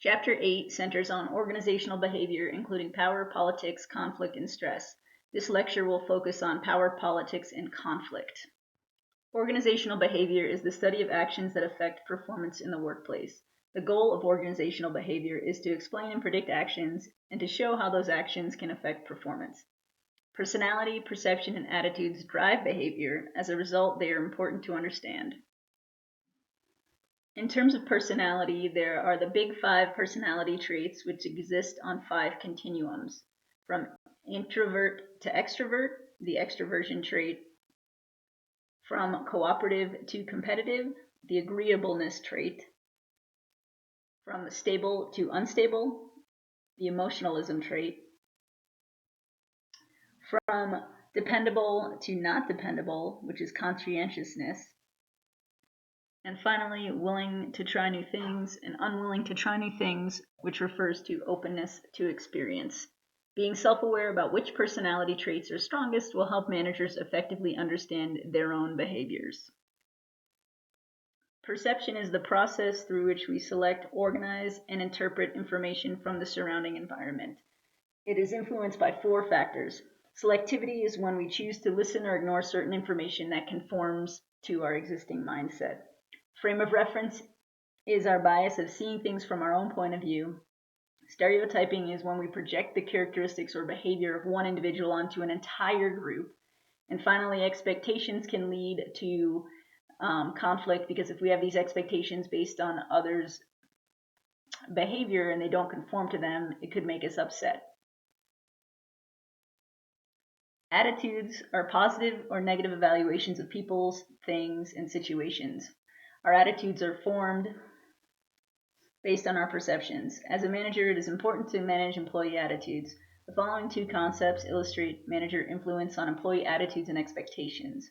Chapter 8 centers on organizational behavior, including power, politics, conflict, and stress. This lecture will focus on power, politics, and conflict. Organizational behavior is the study of actions that affect performance in the workplace. The goal of organizational behavior is to explain and predict actions and to show how those actions can affect performance. Personality, perception, and attitudes drive behavior. As a result, they are important to understand. In terms of personality, there are the big 5 personality traits which exist on 5 continuums. From introvert to extrovert, the extroversion trait. From cooperative to competitive, the agreeableness trait. From stable to unstable, the emotionalism trait. From dependable to not dependable, which is conscientiousness. And finally, willing to try new things and unwilling to try new things, which refers to openness to experience. Being self-aware about which personality traits are strongest will help managers effectively understand their own behaviors. Perception is the process through which we select, organize, and interpret information from the surrounding environment. It is influenced by 4 factors. Selectivity is when we choose to listen or ignore certain information that conforms to our existing mindset. Frame of reference is our bias of seeing things from our own point of view. Stereotyping is when we project the characteristics or behavior of one individual onto an entire group. And finally, expectations can lead to conflict, because if we have these expectations based on others' behavior and they don't conform to them, it could make us upset. Attitudes are positive or negative evaluations of people's, things, and situations. Our attitudes are formed based on our perceptions. As a manager, it is important to manage employee attitudes. The following 2 concepts illustrate manager influence on employee attitudes and expectations.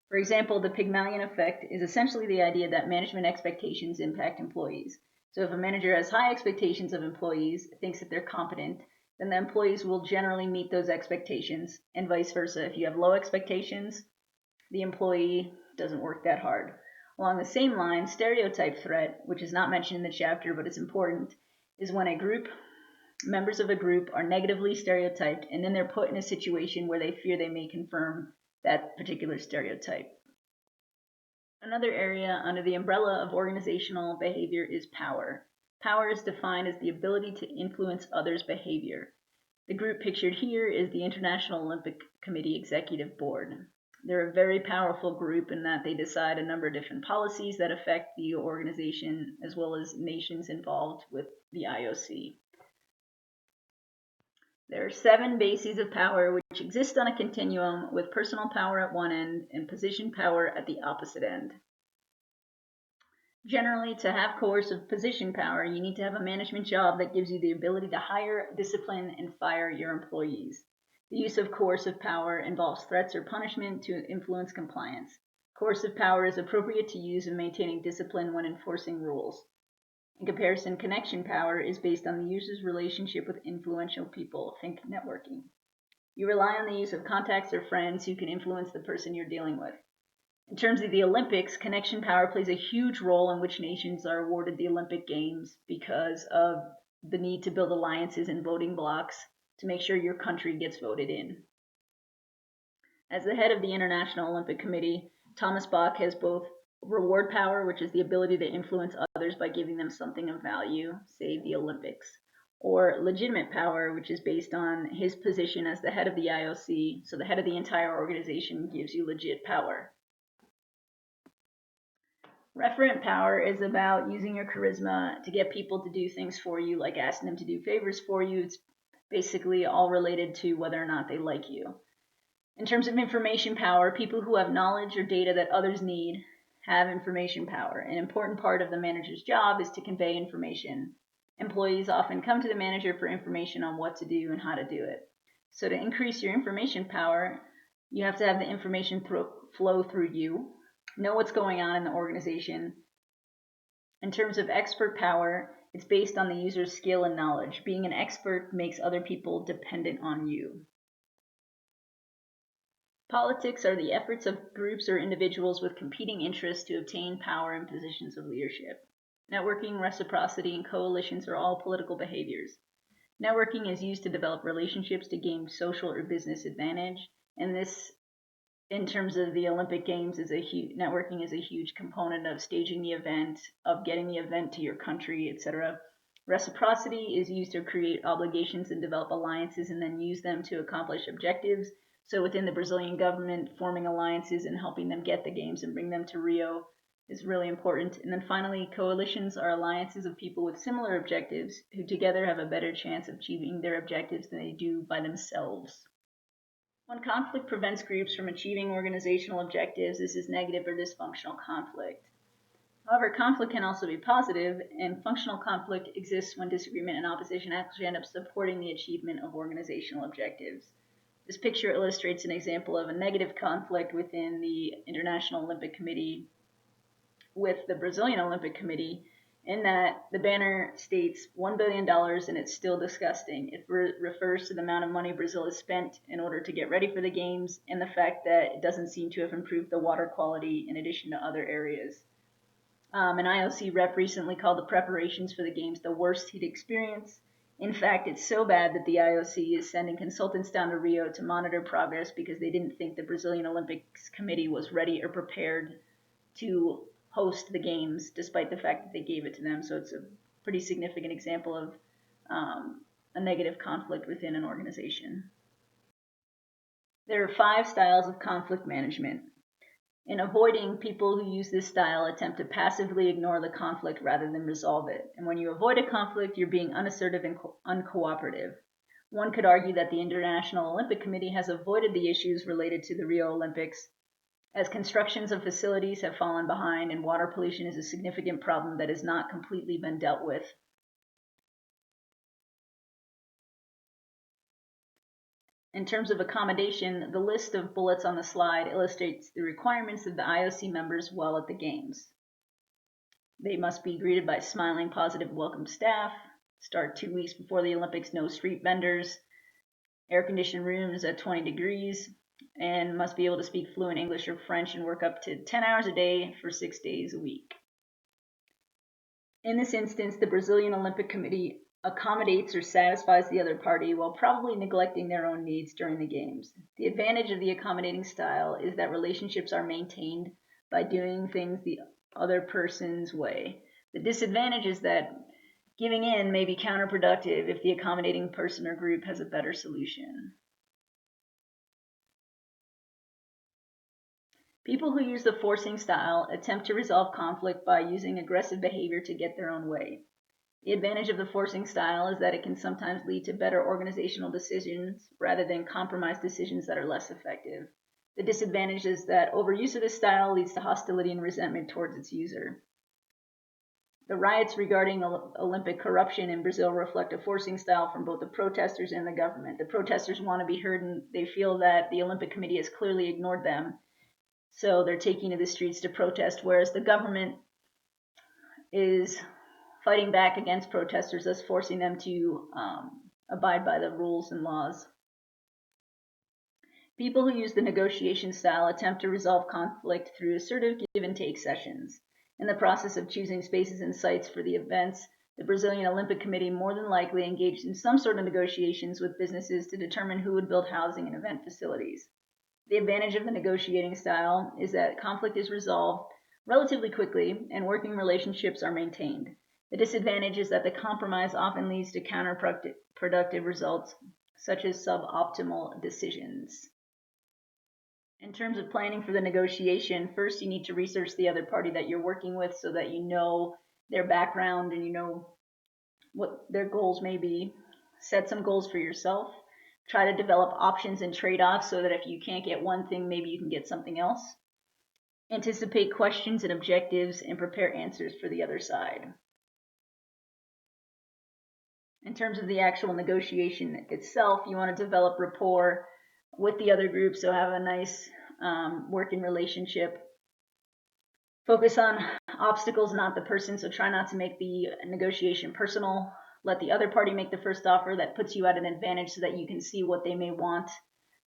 For example, the Pygmalion effect is essentially the idea that management expectations impact employees. So if a manager has high expectations of employees, thinks that they're competent, then the employees will generally meet those expectations, and vice versa. If you have low expectations, the employee doesn't work that hard. Along the same line, stereotype threat, which is not mentioned in the chapter but is important, is when members of a group are negatively stereotyped and then they're put in a situation where they fear they may confirm that particular stereotype. Another area under the umbrella of organizational behavior is power. Power is defined as the ability to influence others' behavior. The group pictured here is the International Olympic Committee Executive Board. They're a very powerful group in that they decide a number of different policies that affect the organization as well as nations involved with the IOC. There are 7 bases of power which exist on a continuum, with personal power at one end and position power at the opposite end. Generally, to have coercive position power, you need to have a management job that gives you the ability to hire, discipline, and fire your employees. The use of coercive power involves threats or punishment to influence compliance. Coercive power is appropriate to use in maintaining discipline when enforcing rules. In comparison, connection power is based on the user's relationship with influential people. Think networking. You rely on the use of contacts or friends who can influence the person you're dealing with. In terms of the Olympics, connection power plays a huge role in which nations are awarded the Olympic Games because of the need to build alliances and voting blocks to make sure your country gets voted in. As the head of the International Olympic Committee, Thomas Bach has both reward power, which is the ability to influence others by giving them something of value, say the Olympics, or legitimate power, which is based on his position as the head of the IOC, so the head of the entire organization gives you legit power. Referent power is about using your charisma to get people to do things for you, like asking them to do favors for you. It's basically all related to whether or not they like you. In terms of information power, people who have knowledge or data that others need have information power. An important part of the manager's job is to convey information. Employees often come to the manager for information on what to do and how to do it. So to increase your information power, you have to have the information flow through you, know what's going on in the organization. In terms of expert power, it's based on the user's skill and knowledge. Being an expert makes other people dependent on you. Politics are the efforts of groups or individuals with competing interests to obtain power and positions of leadership. Networking, reciprocity, and coalitions are all political behaviors. Networking is used to develop relationships to gain social or business advantage, and this, in terms of the Olympic Games, networking is a huge component of staging the event, of getting the event to your country, etc. Reciprocity is used to create obligations and develop alliances and then use them to accomplish objectives. So within the Brazilian government, forming alliances and helping them get the games and bring them to Rio is really important. And then finally, coalitions are alliances of people with similar objectives who together have a better chance of achieving their objectives than they do by themselves. When conflict prevents groups from achieving organizational objectives, this is negative or dysfunctional conflict. However, conflict can also be positive, and functional conflict exists when disagreement and opposition actually end up supporting the achievement of organizational objectives. This picture illustrates an example of a negative conflict within the International Olympic Committee with the Brazilian Olympic Committee, in that the banner states $1 billion and it's still disgusting. It refers to the amount of money Brazil has spent in order to get ready for the Games and the fact that it doesn't seem to have improved the water quality in addition to other areas. An IOC rep recently called the preparations for the Games the worst he'd experienced. In fact, it's so bad that the IOC is sending consultants down to Rio to monitor progress because they didn't think the Brazilian Olympics Committee was ready or prepared to host the Games, despite the fact that they gave it to them. So it's a pretty significant example of a negative conflict within an organization. There are 5 styles of conflict management. In avoiding, people who use this style attempt to passively ignore the conflict rather than resolve it. And when you avoid a conflict, you're being unassertive and uncooperative. One could argue that the International Olympic Committee has avoided the issues related to the Rio Olympics, as constructions of facilities have fallen behind and water pollution is a significant problem that has not completely been dealt with. In terms of accommodation, the list of bullets on the slide illustrates the requirements of the IOC members while at the Games. They must be greeted by smiling, positive, welcome staff, start 2 weeks before the Olympics, no street vendors, air-conditioned rooms at 20 degrees, and must be able to speak fluent English or French and work up to 10 hours a day for 6 days a week. In this instance, the Brazilian Olympic Committee accommodates or satisfies the other party while probably neglecting their own needs during the Games. The advantage of the accommodating style is that relationships are maintained by doing things the other person's way. The disadvantage is that giving in may be counterproductive if the accommodating person or group has a better solution. People who use the forcing style attempt to resolve conflict by using aggressive behavior to get their own way. The advantage of the forcing style is that it can sometimes lead to better organizational decisions rather than compromised decisions that are less effective. The disadvantage is that overuse of this style leads to hostility and resentment towards its user. The riots regarding Olympic corruption in Brazil reflect a forcing style from both the protesters and the government. The protesters want to be heard and they feel that the Olympic Committee has clearly ignored them, so they're taking to the streets to protest, whereas the government is fighting back against protesters, thus forcing them to abide by the rules and laws. People who use the negotiation style attempt to resolve conflict through assertive give-and-take sessions. In the process of choosing spaces and sites for the events, the Brazilian Olympic Committee more than likely engaged in some sort of negotiations with businesses to determine who would build housing and event facilities. The advantage of the negotiating style is that conflict is resolved relatively quickly and working relationships are maintained. The disadvantage is that the compromise often leads to counterproductive results, such as suboptimal decisions. In terms of planning for the negotiation, first you need to research the other party that you're working with so that you know their background and you know what their goals may be. Set some goals for yourself. Try to develop options and trade-offs so that if you can't get one thing, maybe you can get something else. Anticipate questions and objectives and prepare answers for the other side. In terms of the actual negotiation itself, you want to develop rapport with the other group, so have a nice working relationship. Focus on obstacles, not the person, so try not to make the negotiation personal. Let the other party make the first offer. That puts you at an advantage so that you can see what they may want.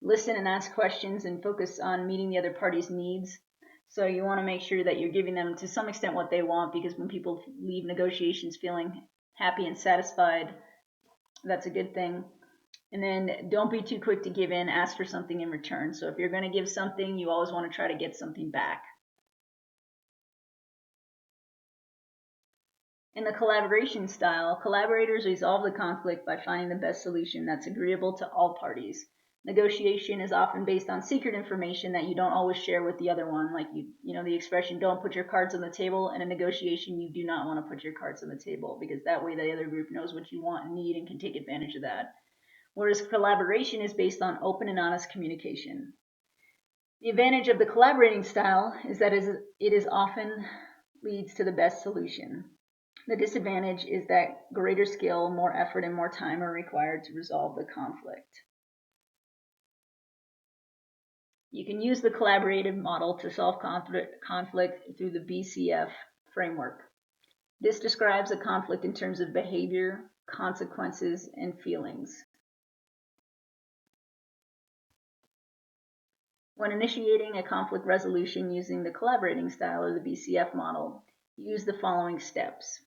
Listen and ask questions and focus on meeting the other party's needs. So you want to make sure that you're giving them to some extent what they want, because when people leave negotiations feeling happy and satisfied, that's a good thing. And then don't be too quick to give in, ask for something in return. So if you're going to give something, you always want to try to get something back. In the collaboration style, collaborators resolve the conflict by finding the best solution that's agreeable to all parties. Negotiation is often based on secret information that you don't always share with the other one. Like you know the expression, don't put your cards on the table. In a negotiation, you do not want to put your cards on the table, because that way the other group knows what you want and need and can take advantage of that. Whereas collaboration is based on open and honest communication. The advantage of the collaborating style is that it is often leads to the best solution. The disadvantage is that greater skill, more effort, and more time are required to resolve the conflict. You can use the collaborative model to solve conflict through the BCF framework. This describes a conflict in terms of behavior, consequences, and feelings. When initiating a conflict resolution using the collaborating style or the BCF model, use the following steps.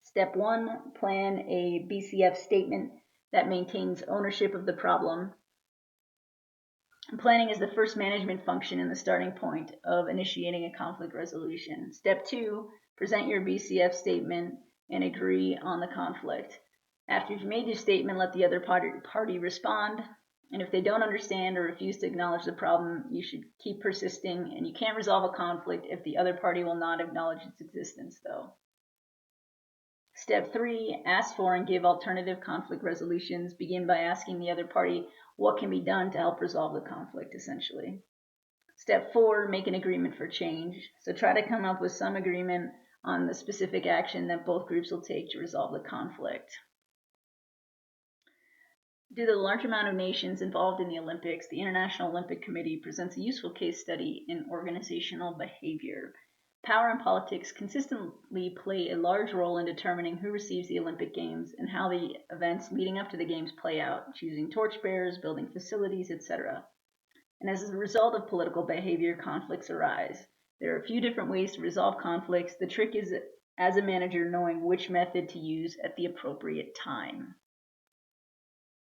Step 1, plan a BCF statement that maintains ownership of the problem. Planning is the first management function and the starting point of initiating a conflict resolution. Step 2, present your BCF statement and agree on the conflict. After you've made your statement, let the other party respond. And if they don't understand or refuse to acknowledge the problem, you should keep persisting. And you can't resolve a conflict if the other party will not acknowledge its existence, though. Step 3, ask for and give alternative conflict resolutions. Begin by asking the other party what can be done to help resolve the conflict, essentially. Step 4, make an agreement for change. So try to come up with some agreement on the specific action that both groups will take to resolve the conflict. Due to the large amount of nations involved in the Olympics, the International Olympic Committee presents a useful case study in organizational behavior. Power and politics consistently play a large role in determining who receives the Olympic Games and how the events leading up to the Games play out, choosing torchbearers, building facilities, etc. And as a result of political behavior, conflicts arise. There are a few different ways to resolve conflicts. The trick is, as a manager, knowing which method to use at the appropriate time.